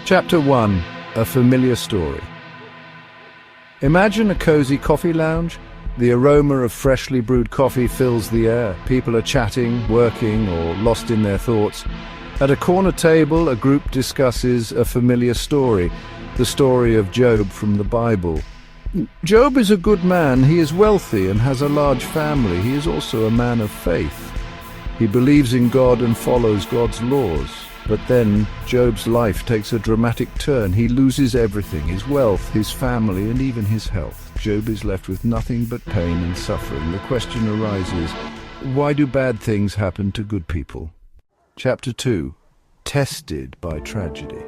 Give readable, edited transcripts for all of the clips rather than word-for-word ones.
Chapter 1. A Familiar Story. Imagine a cozy coffee lounge. The aroma of freshly brewed coffee fills the air. People are chatting, working, or lost in their thoughts. At a corner table, a group discusses a familiar story, the story of Job from the Bible. Job is a good man. He is wealthy and has a large family. He is also a man of faith. He believes in God and follows God's laws. But then Job's life takes a dramatic turn. He loses everything, his wealth, his family, and even his health. Job is left with nothing but pain and suffering. The question arises, why do bad things happen to good people? Chapter 2. Tested by Tragedy.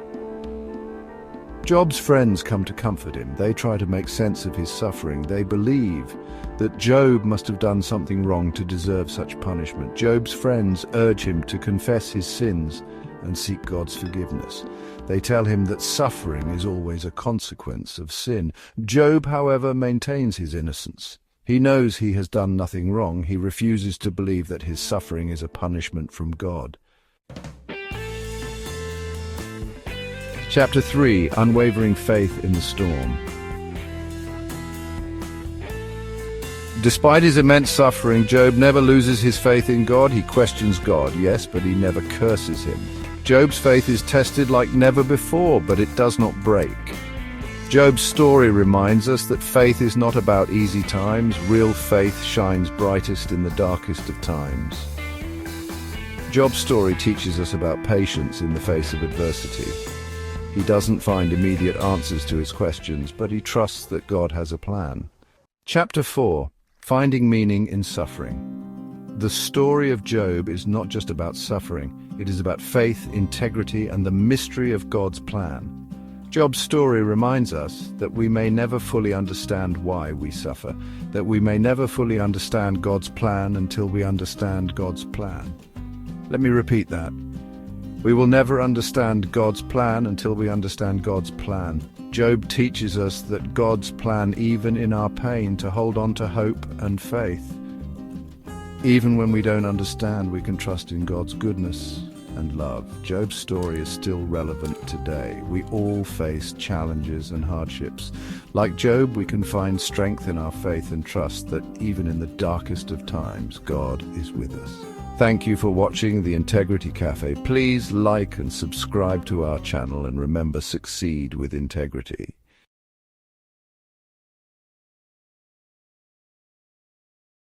Job's friends come to comfort him. They try to make sense of his suffering. They believe that Job must have done something wrong to deserve such punishment. Job's friends urge him to confess his sins and seek God's forgiveness. They tell him that suffering is always a consequence of sin. Job, however, maintains his innocence. He knows he has done nothing wrong. He refuses to believe that his suffering is a punishment from God. Chapter 3. Unwavering Faith in the Storm. Despite his immense suffering, Job never loses his faith in God. He questions God, yes, but he never curses him. Job's faith is tested like never before, but it does not break. Job's story reminds us that faith is not about easy times. Real faith shines brightest in the darkest of times. Job's story teaches us about patience in the face of adversity. He doesn't find immediate answers to his questions, but he trusts that God has a plan. Chapter 4. Finding Meaning in Suffering. The story of Job is not just about suffering. It is about faith, integrity, and the mystery of God's plan. Job's story reminds us that we may never fully understand why we suffer, that we may never fully understand God's plan until we understand God's plan. Let me repeat that. We will never understand God's plan until we understand God's plan. Job teaches us that God's plan, even in our pain, to hold on to hope and faith. Even when we don't understand, we can trust in God's goodness and love. Job's story is still relevant today. We all face challenges and hardships. Like Job, we can find strength in our faith and trust that even in the darkest of times, God is with us. Thank you for watching The Integrity Cafe. Please like and subscribe to our channel, and remember, succeed with integrity.